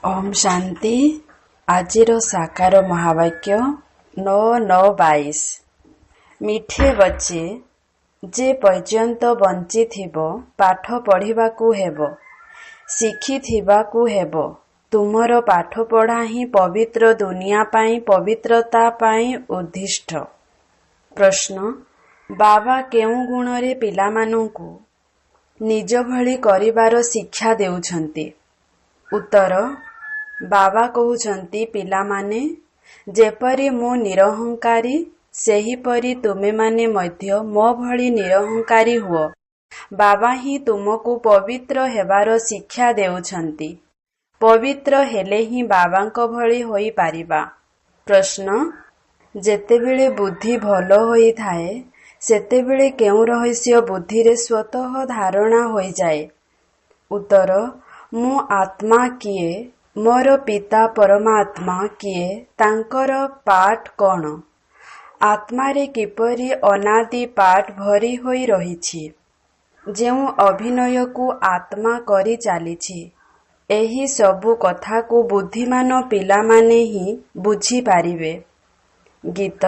ओम शांति। आजिर साकार महावाक्य 9:22। मिठे बच्चे जे पर्यंत बंची थिबो पाठ पढ़िबाकू हेबो, शिखिथिबाकू हेबो। तुमर पाठ पढ़ा ही पवित्र दुनिया पाई पवित्रता पाई उद्दिष्ट। प्रश्न, बाबा केउ गुणरे पिलामानंकु निज भली करिबार शिक्षा देउछंती? उत्तर, बाबा कहउछंती पिलामाने जेपरि मो निरहंकारी सेहीपरि तुमे माने मध्य मो भली निरहंकारी हुओ। बाबा ही तुमको पवित्र हेबार शिक्षा देउछंती। पवित्र हेले ही बाबांको भली होई पारिबा। प्रश्न, जेतेबेले बुद्धि भलो होई थाए सेतेबेले केउ रहस्य बुद्धिरे स्वतः धारणा होई जाए? उत्तर, मु आत्मा किए, मोर पिता परमात्मा किए, तांकर पाठ कौन, आत्मारे किपरि अनादि पाठ भरी होई रहिछि, जेउ अभिनय को आत्मा करी चालिछि, एही सबु कथा को बुद्धिमान पिला माने ही बुझी पारिबे। गीत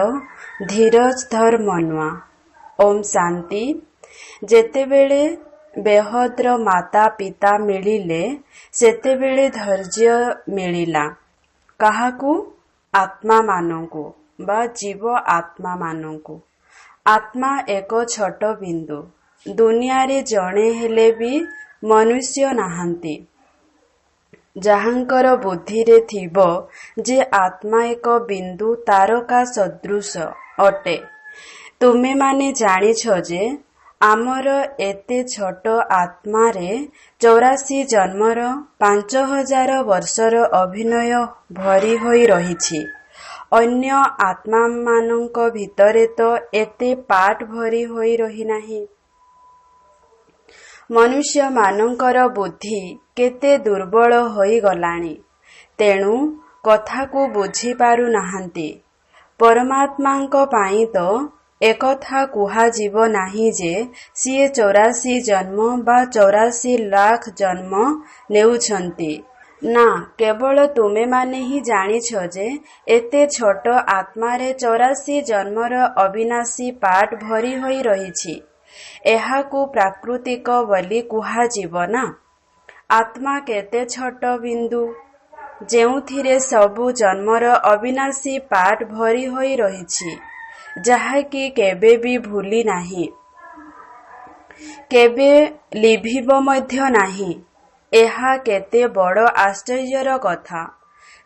धीरज धर मनुआ। ओम शांति। जेतेबेले बेहद्र माता पिता मिलिले सेतेबेले धैर्य मिलिला। काहाकू? आत्मा मानंकु बा जीव आत्मा मानंकु। आत्मा एक छोट बिंदु। दुनिया रे जणे हेले भी मनुष्य नाहंती जाहांकर बुद्धि रे थिबो जे आत्मा एक बिंदु तारका सदृश अटे। तुमे माने जानिछो जे आमर एते छोट आत्मारे 84 जन्मर 5000 वर्षर अभिनय भरी होई रहिछि। अन्य आत्मा मानंक भितरे तो एते पाठ भरी होई रही नाही। मनुष्य मानंकर बुद्धि केते दुर्बल होई गलाणी, तेणु कथा को बुझी पारु नाहंती। परमात्मांक पाई तो एकथा कुहा जीव नाही जे सिए 84 जन्म बा 84 लाख जन्म नेउछंती ना। केवल तुमे माने ही जानिछो जे एते छोट आत्मारे 84 जन्मर अविनाशी पाठ भरी होई रहिछि। एहाकू प्राकृतिक बोली कुहा जीव ना। आत्मा केते छोट बिंदु जेउथिरे सबु जन्मर अविनाशी पाठ भरी होई रहिछि, जाहाकि केबे भी भूली नाही, केबे लिभिब मध्य नाही। एहा केते बड़ आश्चर्यर कथा।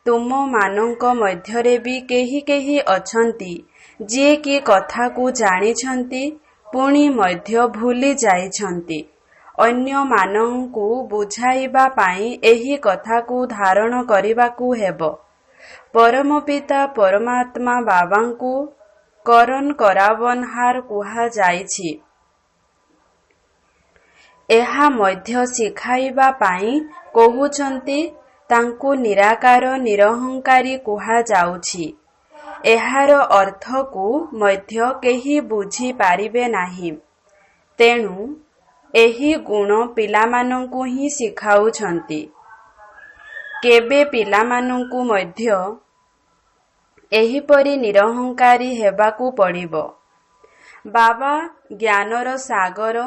तुम मानंक मध्यरे भी केही केही अछंती जे कि कथा को जानिछंती पुणी मध्य भूली जाइछंती। अन्य मानंकु बुझाइबा पाई एही कथा को धारण करिबाकू हेबो। परम पिता परमात्मा बाबांकु करन करावनहार कुहा जाइछि। एहा मध्य शिखाइबा पाई कहुछंती तांकु निराकार निरहंकारी कुहा जाउछि। एहार अर्थ को मध्य केही बुझी पारिबे नाही। तेणु एही गुण पिलामानंकु ही शिखाउछंती। केबे पिलामानंकु मध्य एहीपरि निरहंकारी हेबाकू पड़िबो। बाबा ज्ञानर सागर,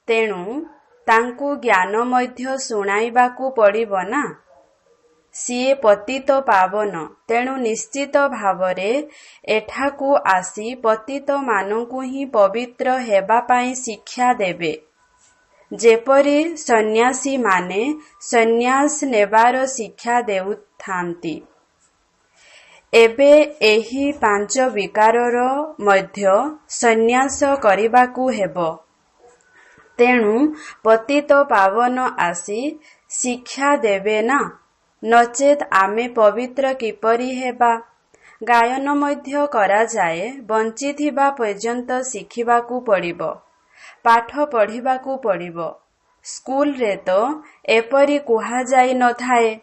तेणु तांकु ज्ञान मध्य सुनाइबाकू पड़िबो ना। सिए पतित पावन, तेणु निश्चित भावरे एठाकू आसी पतित मानंकु ही पवित्र हेबा पाई शिक्षा देबे। जेपरि सन्यासी माने सन्यास नेबार शिक्षा देउथांती। एबे एही 5 विकारर मध्य सन्यास करिबाकू हेबो। तेणु पतित पावन आसी शिक्षा देबे ना, नचेत आमे पवित्र किपरि हेबा। गायन मध्य करा जाए, बंचिथिबा पर्यंत शिखिबाकू पड़िबो, पाठ पढ़िबाकू पड़िबो। स्कूल रे तो एपरि कुहा जाई न थाए।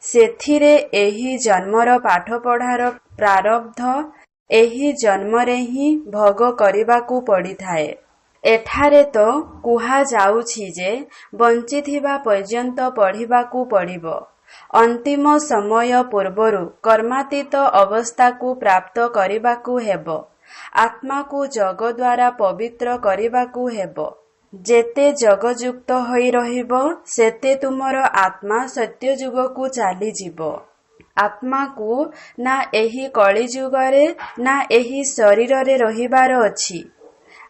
सेथिरे एही जन्मर पाठ पढ़ार प्रारब्ध एही जन्मरे ही भोग करिबाकू पड़ी थाए। एठारे तो कुहा जाउछि जे बंचिथिबा पर्यंत पढ़िबाकू पड़िबो, ଅନ୍ତିମ ସମୟ ପୂର୍ବରୁ କର୍ମାତୀତ ଅବସ୍ଥାକୁ ପ୍ରାପ୍ତ କରିବାକୁ ହେବ। ଆତ୍ମାକୁ ଯୋଗ ଦ୍ୱାରା ପବିତ୍ର କରିବାକୁ ହେବ। ଯେତେ ଯୋଗଯୁକ୍ତ ହୋଇ ରହିବ ସେତେ ତୁମର ଆତ୍ମା ସତ୍ୟଯୁଗକୁ ଚାଲିଯିବ। ଆତ୍ମାକୁ ନା ଏହି କଳିଯୁଗରେ ନା ଏହି ଶରୀରରେ ରହିବାର ଅଛି।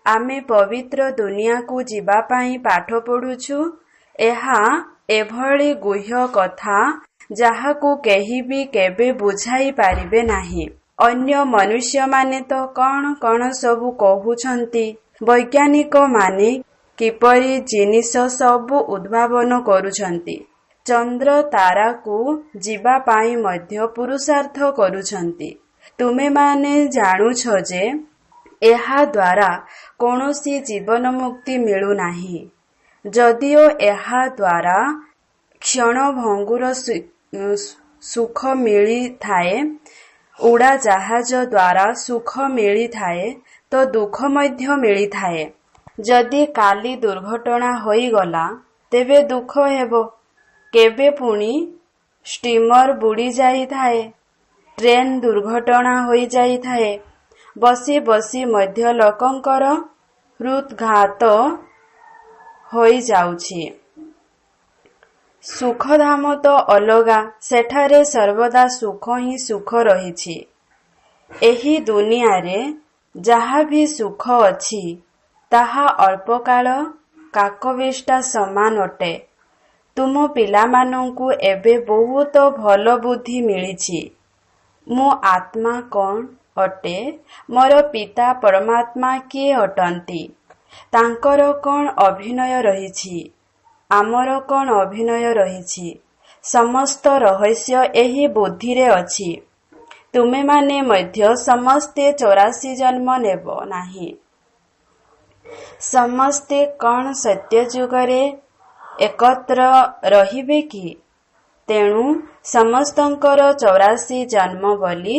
ଆମେ ପବିତ୍ର ଦୁନିଆକୁ ଯିବା ପାଇଁ ପାଠ ପଢୁଛୁ। ଏହା ଏଭଳି ଗୁହ୍ୟ କଥା ଯାହାକୁ କେହି ବି କେବେ ବୁଝାଇ ପାରିବେ ନାହିଁ। ଅନ୍ୟ ମନୁଷ୍ୟମାନେ ତ କଣ କଣ ସବୁ କହୁଛନ୍ତି। ବୈଜ୍ଞାନିକମାନେ କିପରି ଜିନିଷ ସବୁ ଉଦ୍ଭାବନ କରୁଛନ୍ତି। ଚନ୍ଦ୍ର ତାରାକୁ ଯିବା ପାଇଁ ମଧ୍ୟ ପୁରୁଷାର୍ଥ କରୁଛନ୍ତି। ତୁମେମାନେ ଜାଣୁଛ ଯେ ଏହା ଦ୍ୱାରା କୌଣସି ଜୀବନ ମୁକ୍ତି ମିଳୁନାହିଁ। ଯଦିଓ ଏହା ଦ୍ୱାରା କ୍ଷଣଭଙ୍ଗୁର ସୁଖ ମିଳିଥାଏ, ଉଡ଼ାଜାହାଜ ଦ୍ୱାରା ସୁଖ ମିଳିଥାଏ ତ ଦୁଃଖ ମଧ୍ୟ ମିଳିଥାଏ। ଯଦି କାଲି ଦୁର୍ଘଟଣା ହୋଇଗଲା ତେବେ ଦୁଃଖ ହେବ। କେବେ ପୁଣି ଷ୍ଟୀମର ବୁଡ଼ି ଯାଇଥାଏ, ଟ୍ରେନ ଦୁର୍ଘଟଣା ହୋଇଯାଇଥାଏ। ବସି ବସି ମଧ୍ୟ ଲୋକଙ୍କର ହୃଦଘାତ ହୋଇଯାଉଛି। ସୁଖଧାମ ତ ଅଲଗା, ସେଠାରେ ସର୍ବଦା ସୁଖ ହିଁ ସୁଖ ରହିଛି। ଏହି ଦୁନିଆରେ ଯାହା ବି ସୁଖ ଅଛି ତାହା ଅଳ୍ପକାଳ କାକବିଷ୍ଟା ସମାନ ଅଟେ। ତୁମ ପିଲାମାନଙ୍କୁ ଏବେ ବହୁତ ଭଲ ବୁଦ୍ଧି ମିଳିଛି। ମୁଁ ଆତ୍ମା କଣ ଅଟେ, ମୋର ପିତା ପରମାତ୍ମା କିଏ ଅଟନ୍ତି, ତାଙ୍କର କଣ ଅଭିନୟ ରହିଛି, ଆମର କଣ ଅଭିନୟ ରହିଛି, ସମସ୍ତ ରହସ୍ୟ ଏହି ବୁଦ୍ଧିରେ ଅଛି। ତୁମେମାନେ ମଧ୍ୟ ସମସ୍ତେ 84 ଜନ୍ମ ନେବ ନାହିଁ। ସମସ୍ତେ କଣ ସତ୍ୟଯୁଗରେ ଏକତ୍ର ରହିବେ କି? ତେଣୁ ସମସ୍ତଙ୍କର 84 ଜନ୍ମ ବୋଲି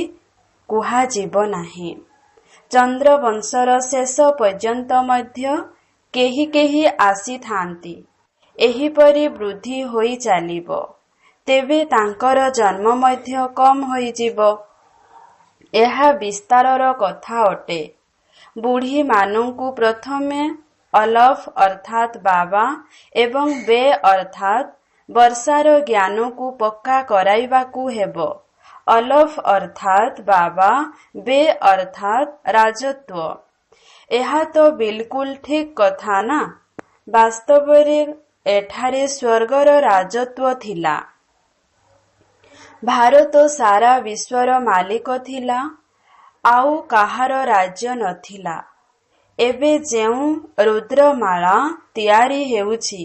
କୁହାଯିବ ନାହିଁ। ଚନ୍ଦ୍ରବଂଶର ଶେଷ ପର୍ଯ୍ୟନ୍ତ ମଧ୍ୟ କେହି କେହି ଆସିଥାନ୍ତି। ଏହିପରି ବୃଦ୍ଧି ହୋଇ ଚାଲିବ। ତେବେ ତାଙ୍କର ଜନ୍ମ ମଧ୍ୟ କମ୍ ହୋଇଯିବ। ଏହା ବିସ୍ତାରର କଥା ଅଟେ। ବୁଢ଼ୀମାନଙ୍କୁ ପ୍ରଥମେ ଅଲଫ ଅର୍ଥାତ୍ ବାବା ଏବଂ ବେ ଅର୍ଥାତ୍ ବର୍ଷାର ଜ୍ଞାନକୁ ପକ୍କା କରାଇବାକୁ ହେବ। ଅଲଫ ଅର୍ଥାତ୍ ବାବା, ବେ ଅର୍ଥାତ୍ ରାଜତ୍ୱ। ଏହା ତ ବିଲକୁଲ ଠିକ୍ କଥା ନା। ବାସ୍ତବରେ ଏଠାରେ ସ୍ୱର୍ଗର ରାଜତ୍ୱ ଥିଲା। ଭାରତ ସାରା ବିଶ୍ୱର ମାଲିକ ଥିଲା, ଆଉ କାହାର ରାଜ୍ୟ ନଥିଲା। ଏବେ ଯେଉଁ ରୁଦ୍ରମାଳା ତିଆରି ହେଉଛି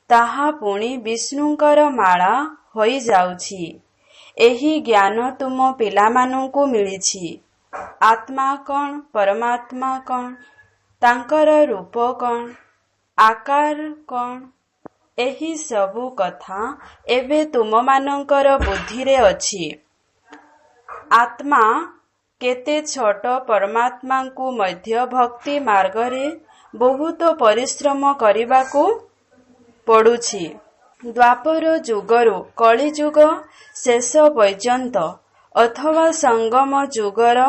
ତାହା ପୁଣି ବିଷ୍ଣୁଙ୍କର ମାଳା ହୋଇଯାଉଛି। ଏହି ଜ୍ଞାନ ତୁମ ପିଲାମାନଙ୍କୁ ମିଳିଛି। ଆତ୍ମା କଣ, ପରମାତ୍ମା କଣ, ତାଙ୍କର ରୂପ କଣ, ଆକାର କଣ, ଏହି ସବୁ କଥା ଏବେ ତୁମମାନଙ୍କର ବୁଦ୍ଧିରେ ଅଛି। ଆତ୍ମା କେତେ ଛୋଟ, ପରମାତ୍ମାଙ୍କୁ ମଧ୍ୟ ଭକ୍ତି ମାର୍ଗରେ ବହୁତ ପରିଶ୍ରମ କରିବାକୁ ପଡୁଛି। ଦ୍ୱାପର ଯୁଗରୁ କଳିଯୁଗ ଶେଷ ପର୍ଯ୍ୟନ୍ତ ଅଥବା ସଙ୍ଗମ ଯୁଗର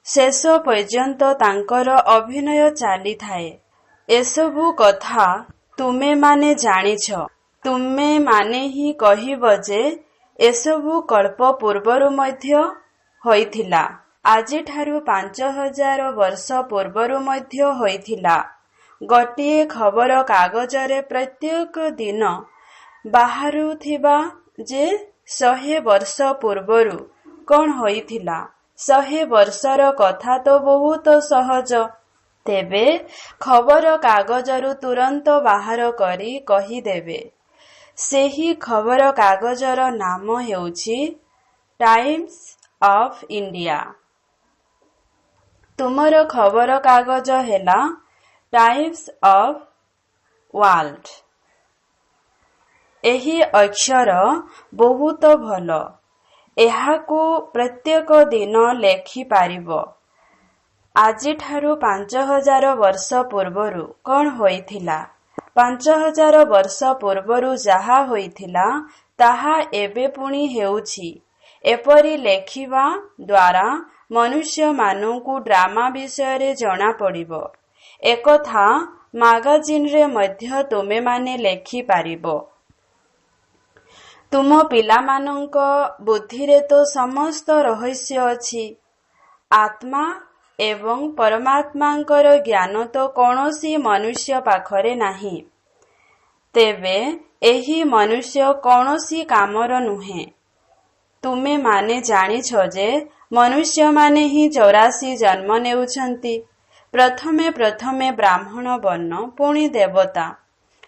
ଶେଷ ପର୍ଯ୍ୟନ୍ତ ତାଙ୍କର ଅଭିନୟ ଚାଲିଥାଏ। ଏସବୁ କଥା ତୁମେମାନେ ଜାଣିଛ। ତୁମେମାନେ ହିଁ କହିବ ଯେ ଏସବୁ କଳ୍ପ ପୂର୍ବରୁ ମଧ୍ୟ ହୋଇଥିଲା। ଆଜିଠାରୁ 5000 ବର୍ଷ ପୂର୍ବରୁ ମଧ୍ୟ ହୋଇଥିଲା। ଗୋଟିଏ ଖବର କାଗଜରେ ପ୍ରତ୍ୟେକ ଦିନ ବାହାରୁଥିବା ଯେ 100 ବର୍ଷ ପୂର୍ବରୁ କଣ ହୋଇଥିଲା। 100 ବର୍ଷର କଥା ତ ବହୁତ ସହଜ। ତେବେ ଖବର କାଗଜରୁ ତୁରନ୍ତ ବାହାର କରି କହିଦେବେ। ସେହି ଖବର କାଗଜର ନାମ ହେଉଛି ଟାଇମ୍ସ ଅଫ୍ ଇଣ୍ଡିଆ। ତୁମର ଖବର କାଗଜ ହେଲା ଟାଇମ୍ସ ଅଫ୍ ୱାର୍ଲ୍ଡ। ଏହି ଅକ୍ଷର ବହୁତ ଭଲ। ଏହାକୁ ପ୍ରତ୍ୟେକ ଦିନ ଲେଖିପାରିବ। ଆଜିଠାରୁ 5000 ବର୍ଷ ପୂର୍ବରୁ କଣ ହୋଇଥିଲା? 5000 ବର୍ଷ ପୂର୍ବରୁ ଯାହା ହୋଇଥିଲା ତାହା ଏବେ ପୁଣି ହେଉଛି। ଏପରି ଲେଖିବା ଦ୍ୱାରା ମନୁଷ୍ୟମାନଙ୍କୁ ଡ୍ରାମା ବିଷୟରେ ଜଣାପଡ଼ିବ। ଏକଥା ମାଗାଜିନରେ ମଧ୍ୟ ତୁମେମାନେ ଲେଖିପାରିବ। ତୁମ ପିଲାମାନଙ୍କ ବୁଦ୍ଧିରେ ତ ସମସ୍ତ ରହସ୍ୟ ଅଛି। ଆତ୍ମା ଏବଂ ପରମାତ୍ମାଙ୍କର ଜ୍ଞାନ ତ କୌଣସି ମନୁଷ୍ୟ ପାଖରେ ନାହିଁ। ତେବେ ଏହି ମନୁଷ୍ୟ କୌଣସି କାମର ନୁହେଁ। ତୁମେମାନେ ଜାଣିଛ ଯେ ମନୁଷ୍ୟମାନେ ହିଁ 84 ଜନ୍ମ ନେଉଛନ୍ତି। ପ୍ରଥମେ ବ୍ରାହ୍ମଣ ବର୍ଣ୍ଣ, ପୁଣି ଦେବତା,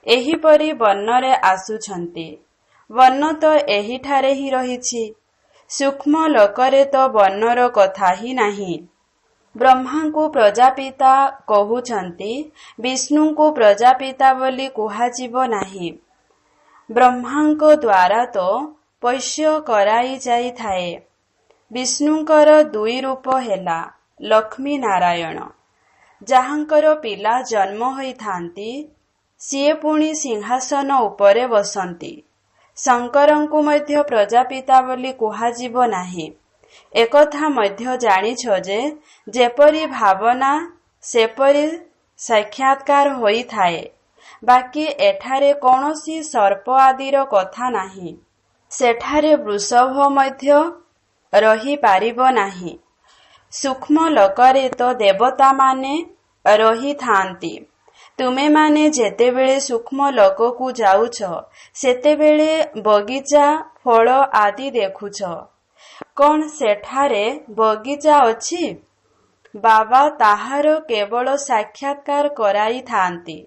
ଏହିପରି ବର୍ଣ୍ଣରେ ଆସୁଛନ୍ତି। ବର୍ଣ୍ଣ ତ ଏହିଠାରେ ହିଁ ରହିଛି। ସୂକ୍ଷ୍ମ ଲୋକରେ ତ ବର୍ଣ୍ଣର କଥା ହିଁ ନାହିଁ। ବ୍ରହ୍ମାଙ୍କୁ ପ୍ରଜାପିତା କହୁଛନ୍ତି, ବିଷ୍ଣୁଙ୍କୁ ପ୍ରଜାପିତା ବୋଲି କୁହାଯିବ ନାହିଁ। ବ୍ରହ୍ମାଙ୍କ ଦ୍ୱାରା ତ ପୋଷ୍ୟ କରାଯାଇଥାଏ। ବିଷ୍ଣୁଙ୍କର 2 ରୂପ ହେଲା ଲକ୍ଷ୍ମୀ ନାରାୟଣ। ଯାହାଙ୍କର ପିଲା ଜନ୍ମ ହୋଇଥାନ୍ତି, ସିଏ ପୁଣି ସିଂହାସନ ଉପରେ ବସନ୍ତି। ଶଙ୍କରଙ୍କୁ ମଧ୍ୟ ପ୍ରଜାପିତା ବୋଲି କୁହାଯିବ ନାହିଁ। ଏକଥା ମଧ୍ୟ ଜାଣିଛ ଯେ ଯେପରି ଭାବନା ସେପରି ସାକ୍ଷାତକାର ହୋଇଥାଏ। ବାକି ଏଠାରେ କୌଣସି ସର୍ପ ଆଦିର କଥା ନାହିଁ। ସେଠାରେ ବୃଷଭ ମଧ୍ୟ ରହିପାରିବ ନାହିଁ। ସୂକ୍ଷ୍ମ ଲୋକରେ ତ ଦେବତାମାନେ ରହିଥାନ୍ତି। ତୁମେମାନେ ଯେତେବେଳେ ସୂକ୍ଷ୍ମ ଲୋକକୁ ଯାଉଛ, ସେତେବେଳେ ବଗିଚା, ଫଳ ଆଦି ଦେଖୁଛ। କ'ଣ ସେଠାରେ ବଗିଚା ଅଛି? ବାବା ତାହାର କେବଳ ସାକ୍ଷାତକାର କରାଇଥାନ୍ତି।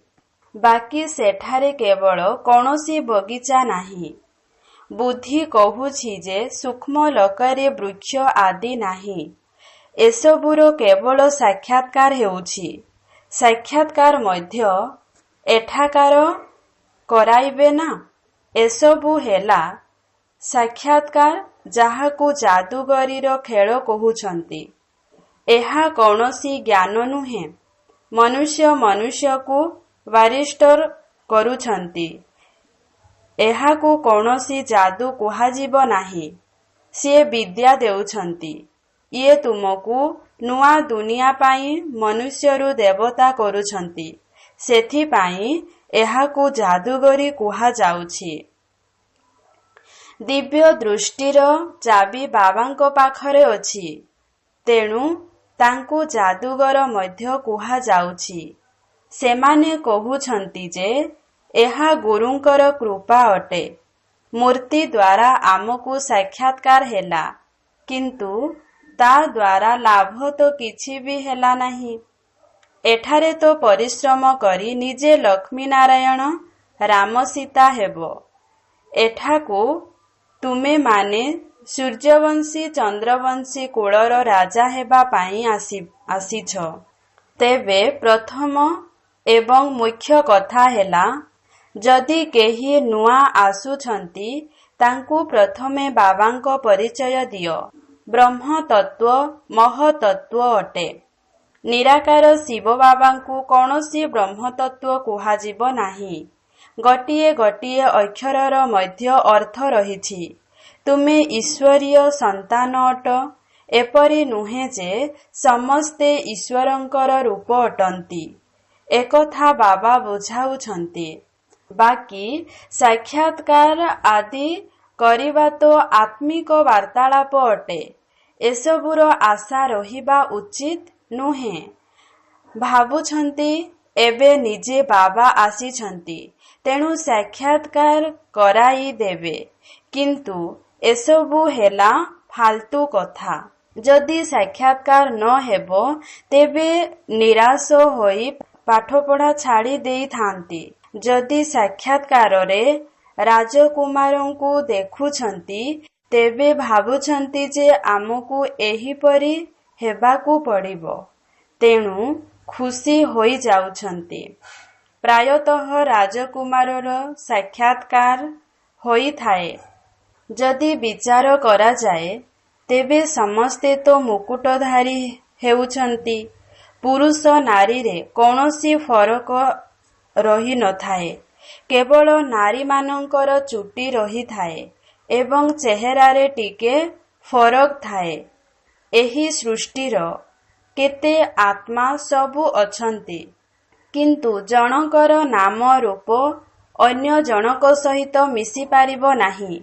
ବାକି ସେଠାରେ କେବଳ କୌଣସି ବଗିଚା ନାହିଁ। ବୁଦ୍ଧି କହୁଛି ଯେ ସୂକ୍ଷ୍ମ ଲୋକରେ ବୃକ୍ଷ ଆଦି ନାହିଁ। ଏସବୁର କେବଳ ସାକ୍ଷାତକାର ହେଉଛି। ସାକ୍ଷାତକାର ମଧ୍ୟ ଏଠାକାର କରାଇବେ ନା। ଏସବୁ ହେଲା ସାକ୍ଷାତକାର, ଯାହାକୁ ଯାଦୁଗରୀର ଖେଳ କହୁଛନ୍ତି। ଏହା କୌଣସି ଜ୍ଞାନ ନୁହେଁ। ମନୁଷ୍ୟକୁ ବାରିଷ୍ଟର କରୁଛନ୍ତି। ଏହାକୁ କୌଣସି ଯାଦୁ କୁହାଯିବ ନାହିଁ। ସିଏ ବିଦ୍ୟା ଦେଉଛନ୍ତି। ଇଏ ତୁମକୁ ନୂଆ ଦୁନିଆ ପାଇଁ ମନୁଷ୍ୟରୁ ଦେବତା କରୁଛନ୍ତି। ସେଥିପାଇଁ ଏହାକୁ ଯାଦୁଗରୀ କୁହାଯାଉଛି। ଦିବ୍ୟ ଦୃଷ୍ଟିର ଚାବି ବାବାଙ୍କ ପାଖରେ ଅଛି। ତେଣୁ ତାଙ୍କୁ ଯାଦୁଗର ମଧ୍ୟ କୁହାଯାଉଛି। ସେମାନେ କହୁଛନ୍ତି ଯେ ଏହା ଗୁରୁଙ୍କର କୃପା ଅଟେ। ମୂର୍ତ୍ତି ଦ୍ୱାରା ଆମକୁ ସାକ୍ଷାତକାର ହେଲା, କିନ୍ତୁ ତା ଦ୍ୱାରା ଲାଭ ତ କିଛି ବି ହେଲା ନାହିଁ। ଏଠାରେ ତ ପରିଶ୍ରମ କରି ନିଜେ ଲକ୍ଷ୍ମୀ ନାରାୟଣ, ରାମ ସୀତା ହେବ। ଏଠାକୁ ତୁମେମାନେ ସୂର୍ଯ୍ୟବଂଶୀ ଚନ୍ଦ୍ରବଂଶୀ କୁଳର ରାଜା ହେବା ପାଇଁ ଆସିଛ। ତେବେ ପ୍ରଥମ ଏବଂ ମୁଖ୍ୟ କଥା ହେଲା, ଯଦି କେହି ନୂଆ ଆସୁଛନ୍ତି, ତାଙ୍କୁ ପ୍ରଥମେ ବାବାଙ୍କ ପରିଚୟ ଦିଅ। ବ୍ରହ୍ମ ତତ୍ତ୍ୱ ମହତ୍ତତ୍ତ୍ୱ ଅଟେ। ନିରାକାର ଶିବ ବାବାଙ୍କୁ କୌଣସି ବ୍ରହ୍ମତତ୍ତ୍ୱ କୁହାଯିବ ନାହିଁ। ଗୋଟିଏ ଗୋଟିଏ ଅକ୍ଷରର ମଧ୍ୟ ଅର୍ଥ ରହିଛି। ତୁମେ ଈଶ୍ୱରୀୟ ସନ୍ତାନ ଅଟ। ଏପରି ନୁହେଁ ଯେ ସମସ୍ତେ ଈଶ୍ୱରଙ୍କର ରୂପ ଅଟନ୍ତି। ଏକଥା ବାବା ବୁଝାଉଛନ୍ତି। ବାକି ସାକ୍ଷାତକାର ଆଦି କରିବା ତ ଆତ୍ମିକ ବାର୍ତ୍ତାଳାପ ଅଟେ। ଏସବୁର ଆଶା ରହିବା ଉଚିତ ନୁହେଁ। ଭାବୁଛନ୍ତି ଏବେ ନିଜେ ବାବା ଆସିଛନ୍ତି, ତେଣୁ ସାକ୍ଷାତକାର କରାଇ ଦେବେ। କିନ୍ତୁ ଏସବୁ ହେଲା ଫାଲତୁ କଥା। ଯଦି ସାକ୍ଷାତକାର ନ ହେବ, ତେବେ ନିରାଶ ହୋଇ ପାଠପଢ଼ା ଛାଡ଼ି ଦେଇଥାନ୍ତି। ଯଦି ସାକ୍ଷାତକାରରେ ରାଜକୁମାରଙ୍କୁ ଦେଖୁଛନ୍ତି, ତେବେ ଭାବୁଛନ୍ତି ଯେ ଆମକୁ ଏହିପରି ହେବାକୁ ପଡ଼ିବ। ତେଣୁ ଖୁସି ହୋଇଯାଉଛନ୍ତି। ପ୍ରାୟତଃ ରାଜକୁମାରର ସାକ୍ଷାତକାର ହୋଇଥାଏ। ଯଦି ବିଚାର କରାଯାଏ, ତେବେ ସମସ୍ତେ ତ ମୁକୁଟଧାରୀ ହେଉଛନ୍ତି। ପୁରୁଷ ନାରୀରେ କୌଣସି ଫରକ ରହିନଥାଏ। କେବଳ ନାରୀମାନଙ୍କର ଚୁଟି ରହିଥାଏ ଏବଂ ଚେହେରାରେ ଟିକେ ଫରକ ଥାଏ। ଏହି ସୃଷ୍ଟିର କେତେ ଆତ୍ମା ସବୁ ଅଛନ୍ତି, କିନ୍ତୁ ଜଣଙ୍କର ନାମ ରୂପ ଅନ୍ୟ ଜଣକ ସହିତ ମିଶିପାରିବ ନାହିଁ।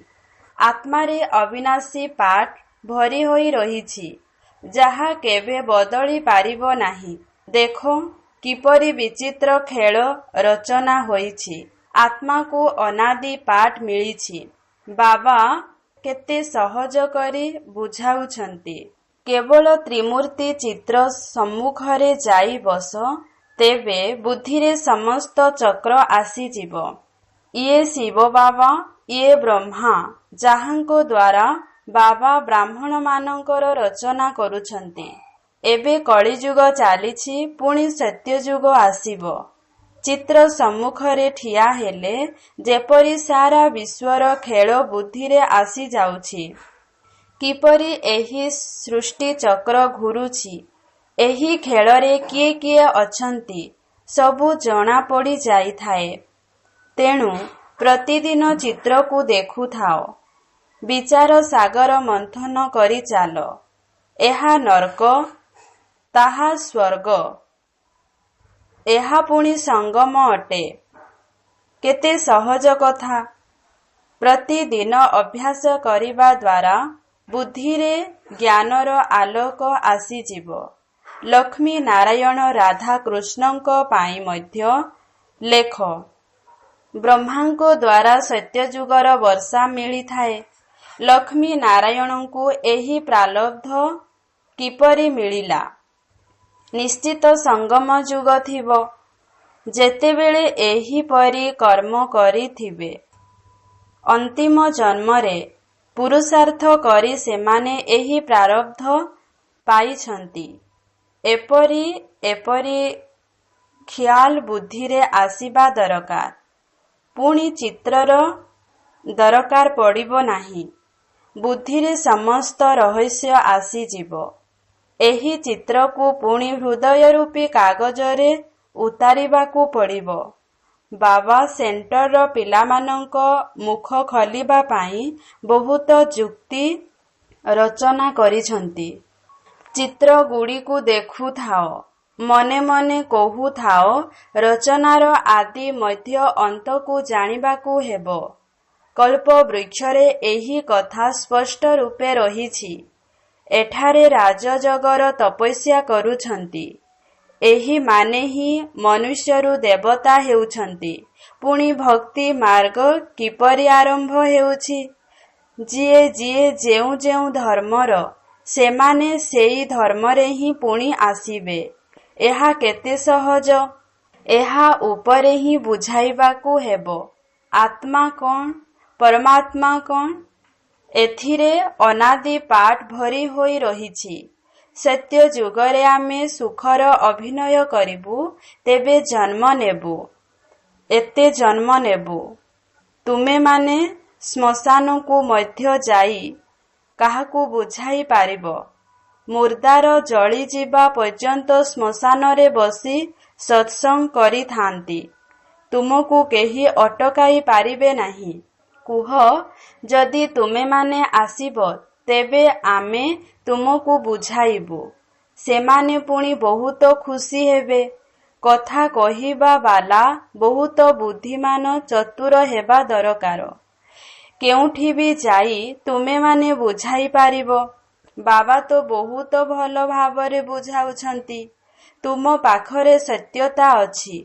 ଆତ୍ମାରେ ଅବିନାଶୀ ପାର୍ଟ ଭରି ହୋଇ ରହିଛି, ଯାହା କେବେ ବଦଳି ପାରିବ ନାହିଁ। ଦେଖ କିପରି ବିଚିତ୍ର ଖେଳ ରଚନା ହୋଇଛି। ଆତ୍ମାକୁ ଅନାଦି ପାର୍ଟ ମିଳିଛି। ବାବା କେତେ ସହଜ କରି ବୁଝାଉଛନ୍ତି। କେବଳ ତ୍ରିମୂର୍ତ୍ତି ଚିତ୍ର ସମ୍ମୁଖରେ ଯାଇ ବସ, ତେବେ ବୁଦ୍ଧିରେ ସମସ୍ତ ଚକ୍ର ଆସିଯିବ। ଇଏ ଶିବ ବାବା, ଇଏ ବ୍ରହ୍ମା, ଯାହାଙ୍କ ଦ୍ୱାରା ବାବା ବ୍ରାହ୍ମଣମାନଙ୍କର ରଚନା କରୁଛନ୍ତି। ଏବେ କଳିଯୁଗ ଚାଲିଛି, ପୁଣି ସତ୍ୟଯୁଗ ଆସିବ। ଚିତ୍ର ସମ୍ମୁଖରେ ଠିଆ ହେଲେ ଯେପରି ସାରା ବିଶ୍ୱର ଖେଳ ବୁଦ୍ଧିରେ ଆସିଯାଉଛି। କିପରି ଏହି ସୃଷ୍ଟିଚକ୍ର ଘୂରୁଛି, ଏହି ଖେଳରେ କିଏ କିଏ ଅଛନ୍ତି, ସବୁ ଜଣାପଡ଼ି ଯାଇଥାଏ। ତେଣୁ ପ୍ରତିଦିନ ଚିତ୍ରକୁ ଦେଖୁଥାଅ। ବିଚାର ସାଗର ମନ୍ଥନ କରି ଚାଲ। ଏହା ନର୍କ, ତାହା ସ୍ୱର୍ଗ, ଏହା ପୁଣି ସଙ୍ଗମ ଅଟେ। କେତେ ସହଜ କଥା। ପ୍ରତିଦିନ ଅଭ୍ୟାସ କରିବା ଦ୍ୱାରା ବୁଦ୍ଧିରେ ଜ୍ଞାନର ଆଲୋକ ଆସିଯିବ। ଲକ୍ଷ୍ମୀ ନାରାୟଣ ରାଧା କୃଷ୍ଣଙ୍କ ପାଇଁ ମଧ୍ୟ ଲେଖ। ବ୍ରହ୍ମାଙ୍କ ଦ୍ୱାରା ସତ୍ୟଯୁଗର ବର୍ଷା ମିଳିଥାଏ। ଲକ୍ଷ୍ମୀ ନାରାୟଣଙ୍କୁ ଏହି ପ୍ରାରବ୍ଧ କିପରି ମିଳିଲା? ନିଶ୍ଚିତ ସଙ୍ଗମ ଯୁଗ ଥିବ, ଯେତେବେଳେ ଏହିପରି କର୍ମ କରିଥିବେ। ଅନ୍ତିମ ଜନ୍ମରେ ପୁରୁଷାର୍ଥ କରି ସେମାନେ ଏହି ପ୍ରାରବ୍ଧ ପାଇଛନ୍ତି। ଏପରି ଖିଆଲ ବୁଦ୍ଧିରେ ଆସିବା ଦରକାର। ପୁଣି ଚିତ୍ରର ଦରକାର ପଡ଼ିବ ନାହିଁ। ବୁଦ୍ଧିରେ ସମସ୍ତ ରହସ୍ୟ ଆସିଯିବ। ଏହି ଚିତ୍ରକୁ ପୁଣି ହୃଦୟରୂପୀ କାଗଜରେ ଉତାରିବାକୁ ପଡ଼ିବ। ବାବା ସେଣ୍ଟରର ପିଲାମାନଙ୍କ ମୁଖ ଖୋଲିବା ପାଇଁ ବହୁତ ଯୁକ୍ତି ରଚନା କରିଛନ୍ତି। ଚିତ୍ରଗୁଡ଼ିକୁ ଦେଖୁଥାଅ, ମନେ ମନେ କହୁଥାଅ। ରଚନାର ଆଦି ମଧ୍ୟ ଅନ୍ତକୁ ଜାଣିବାକୁ ହେବ। କଳ୍ପବୃକ୍ଷରେ ଏହି କଥା ସ୍ପଷ୍ଟ ରୂପେ ରହିଛି। ଏଠାରେ ରାଜଯୋଗର ତପସ୍ୟା କରୁଛନ୍ତି। ଏହିମାନେ ହିଁ ମନୁଷ୍ୟରୁ ଦେବତା ହେଉଛନ୍ତି। ପୁଣି ଭକ୍ତି ମାର୍ଗ କିପରି ଆରମ୍ଭ ହେଉଛି? ଯିଏ ଯିଏ ଯେଉଁ ଯେଉଁ ଧର୍ମର, ସେମାନେ ସେଇ ଧର୍ମରେ ହିଁ ପୁଣି ଆସିବେ। ଏହା କେତେ ସହଜ। ଏହା ଉପରେ ହିଁ ବୁଝାଇବାକୁ ହେବ। ଆତ୍ମା କ'ଣ, ପରମାତ୍ମା କ'ଣ? ଏଥିରେ ଅନାଦି ପାର୍ଟ ଭରି ହୋଇ ରହିଛି। ସତ୍ୟ ଯୁଗରେ ଆମେ ସୁଖର ଅଭିନୟ କରିବୁ, ତେବେ ଜନ୍ମ ନେବୁ। ଏତେ ଜନ୍ମ ନେବୁ। ତୁମେମାନେ ଶ୍ମଶାନକୁ ମଧ୍ୟ ଯାଇ କାହାକୁ ବୁଝାଇ ପାରିବ? ମୁର୍ଦାର ଜଳିଯିବା ପର୍ଯ୍ୟନ୍ତ ଶ୍ମଶାନରେ ବସି ସତ୍ସଙ୍ଗ କରିଥାନ୍ତି। ତୁମକୁ କେହି ଅଟକାଇ ପାରିବେ ନାହିଁ। କୁହ, ଯଦି ତୁମେମାନେ ଆସିବ, ତେବେ ଆମେ ତୁମକୁ ବୁଝାଇବୁ। ସେମାନେ ପୁଣି ବହୁତ ଖୁସି ହେବେ। କଥା କହିବା ବାଲା ବହୁତ ବୁଦ୍ଧିମାନ, ଚତୁର ହେବା ଦରକାର। କେଉଁଠି ବି ଯାଇ ତୁମେମାନେ ବୁଝାଇ ପାରିବ। ବାବା ତ ବହୁତ ଭଲ ଭାବରେ ବୁଝାଉଛନ୍ତି। ତୁମ ପାଖରେ ସତ୍ୟତା ଅଛି।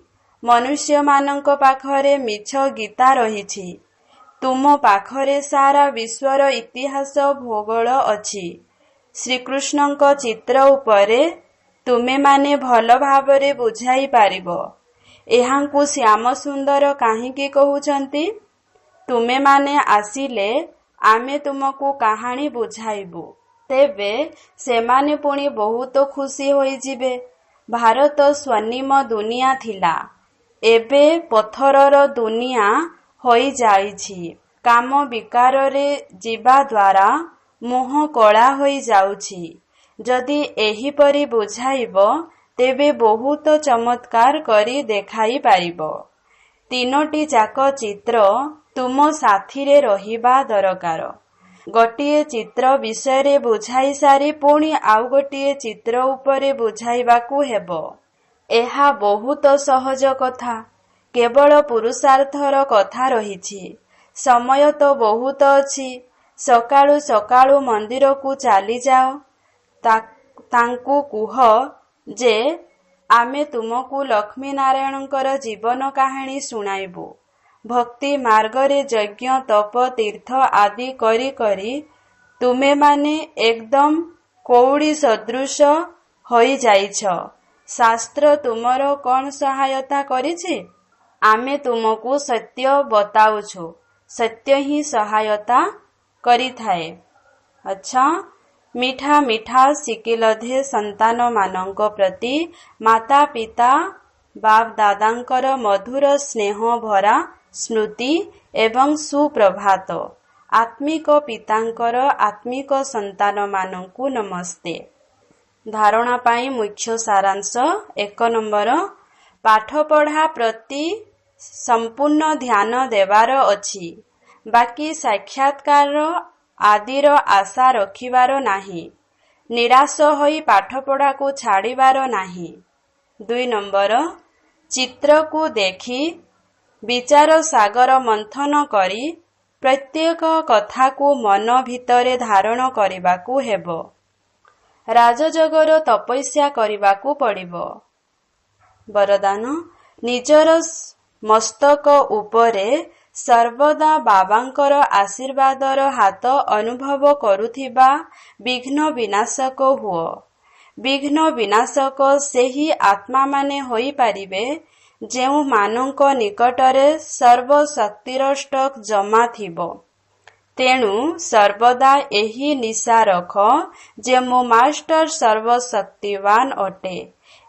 ମନୁଷ୍ୟମାନଙ୍କ ପାଖରେ ମିଛ ଗୀତା ରହିଛି। ତୁମ ପାଖରେ ସାରା ବିଶ୍ୱର ଇତିହାସ ଭୂଗୋଳ ଅଛି। ଶ୍ରୀକୃଷ୍ଣଙ୍କ ଚିତ୍ର ଉପରେ ତୁମେମାନେ ଭଲ ଭାବରେ ବୁଝାଇ ପାରିବ। ଏହାଙ୍କୁ ଶ୍ୟାମସୁନ୍ଦର କାହିଁକି କହୁଛନ୍ତି? ତୁମେମାନେ ଆସିଲେ ଆମେ ତୁମକୁ କାହାଣୀ ବୁଝାଇବୁ। ତେବେ ସେମାନେ ପୁଣି ବହୁତ ଖୁସି ହୋଇଯିବେ। ଭାରତ ସ୍ୱର୍ଣ୍ଣିମ ଦୁନିଆ ଥିଲା, ଏବେ ପଥରର ଦୁନିଆ ହୋଇଯାଇଛି। କାମ ବିକାରରେ ଯିବା ଦ୍ୱାରା ମୁହଁ କଳା ହୋଇଯାଉଛି। ଯଦି ଏହିପରି ବୁଝାଇବ, ତେବେ ବହୁତ ଚମତ୍କାର କରି ଦେଖାଇ ପାରିବ। ତିନୋଟି ଯାକ ଚିତ୍ର ତୁମ ସାଥିରେ ରହିବା ଦରକାର। ଗୋଟିଏ ଚିତ୍ର ବିଷୟରେ ବୁଝାଇ ସାରି ପୁଣି ଆଉ ଗୋଟିଏ ଚିତ୍ର ଉପରେ ବୁଝାଇବାକୁ ହେବ। ଏହା ବହୁତ ସହଜ କଥା। କେବଳ ପୁରୁଷାର୍ଥର କଥା ରହିଛି। ସମୟ ତ ବହୁତ ଅଛି। ସକାଳୁ ସକାଳୁ ମନ୍ଦିରକୁ ଚାଲିଯାଅ। ତାଙ୍କୁ କୁହ ଯେ ଆମେ ତୁମକୁ ଲକ୍ଷ୍ମୀନାରାୟଣଙ୍କର ଜୀବନ କାହାଣୀ ଶୁଣାଇବୁ। ଭକ୍ତି ମାର୍ଗରେ ଯଜ୍ଞ ତପ ତୀର୍ଥ ଆଦି କରି କରି ତୁମେମାନେ ଏକଦମ କଉଡ଼ି ସଦୃଶ ହୋଇଯାଇଛ। ଶାସ୍ତ୍ର ତୁମର କ'ଣ ସହାୟତା କରିଛି? ଆମେ ତୁମକୁ ସତ୍ୟ ବତାଉଛୁ। ସତ୍ୟ ହିଁ ସହାୟତା କରିଥାଏ। ଆଚ୍ଛା, ମିଠା ମିଠା ଶିକିଲଧେ ସନ୍ତାନମାନଙ୍କ ପ୍ରତି ମାତା ପିତା ବାପ ଦାଦାଙ୍କର ମଧୁର ସ୍ନେହ ଭରା ସ୍ମୃତି ଏବଂ ସୁପ୍ରଭାତ। ଆତ୍ମିକ ପିତାଙ୍କର ଆତ୍ମିକ ସନ୍ତାନମାନଙ୍କୁ ନମସ୍ତେ। ଧାରଣା ପାଇଁ ମୁଖ୍ୟ ସାରାଂଶ। 1 ନମ୍ବର, ପାଠପଢ଼ା ପ୍ରତି ସମ୍ପୂର୍ଣ୍ଣ ଧ୍ୟାନ ଦେବାର ଅଛି। ବାକି ସାକ୍ଷାତକାର ଆଦିର ଆଶା ରଖିବାର ନାହିଁ। ନିରାଶ ହୋଇ ପାଠପଢ଼ାକୁ ଛାଡ଼ିବାର ନାହିଁ। 2 ନମ୍ବର, ଚିତ୍ରକୁ ଦେଖି ବିଚାର ସାଗର ମନ୍ଥନ କରି ପ୍ରତ୍ୟେକ କଥାକୁ ମନ ଭିତରେ ଧାରଣ କରିବାକୁ ହେବ। ରାଜଯୋଗର ତପସ୍ୟା କରିବାକୁ ପଡ଼ିବ। ବରଦାନ, ନିଜର ମସ୍ତକ ଉପରେ ସର୍ବଦା ବାବାଙ୍କର ଆଶୀର୍ବାଦର ହାତ ଅନୁଭବ କରୁଥିବା ବିଘ୍ନ ବିନାଶକ ହୁଅ। ବିଘ୍ନ ବିନାଶକ ସେହି ଆତ୍ମାମାନେ ହୋଇପାରିବେ ଯେଉଁମାନଙ୍କ ନିକଟରେ ସର୍ବଶକ୍ତିର ଷ୍ଟକ୍ ଜମା ଥିବ। ତେଣୁ ସର୍ବଦା ଏହି ନିଶା ରଖ ଯେ ମୋ ମାଷ୍ଟର ସର୍ବଶକ୍ତିବାନ ଅଟେ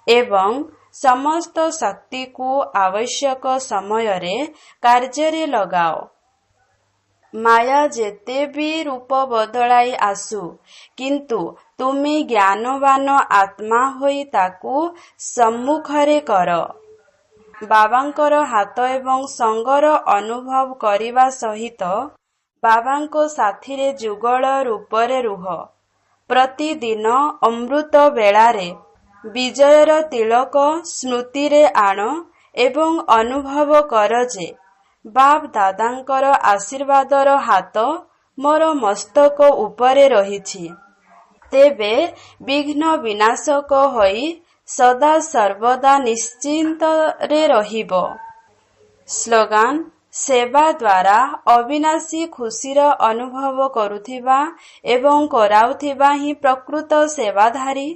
ଏବଂ ସମସ୍ତ ଶକ୍ତିକୁ ଆବଶ୍ୟକ ସମୟରେ କାର୍ଯ୍ୟରେ ଲଗାଅ। ମାୟା ଯେତେ ବି ରୂପ ବଦଳାଇ ଆସୁ, କିନ୍ତୁ ତୁମେ ଜ୍ଞାନବାନ ଆତ୍ମା ହୋଇ ତାକୁ ସମ୍ମୁଖରେ କର। ବାବାଙ୍କର ହାତ ଏବଂ ସଙ୍ଗର ଅନୁଭବ କରିବା ସହିତ ବାବାଙ୍କ ସାଥିରେ ଯୁଗଳ ରୂପରେ ରୁହ। ପ୍ରତିଦିନ ଅମୃତ ବେଳାରେ ବିଜୟର ତିଳକ ସ୍ମୃତିରେ ଆଣ ଏବଂ ଅନୁଭବ କର ଯେ ବାପ ଦାଦାଙ୍କର ଆଶୀର୍ବାଦର ହାତ ମୋର ମସ୍ତକ ଉପରେ ରହିଛି। ତେବେ ବିଘ୍ନ ବିନାଶକ ହୋଇ ସଦା ସର୍ବଦା ନିଶ୍ଚିନ୍ତରେ ରହିବ। ସ୍ଲୋଗାନ, ସେବା ଦ୍ୱାରା ଅବିନାଶୀ ଖୁସିର ଅନୁଭବ କରୁଥିବା ଏବଂ କରାଉଥିବା ହିଁ ପ୍ରକୃତ ସେବାଧାରୀ।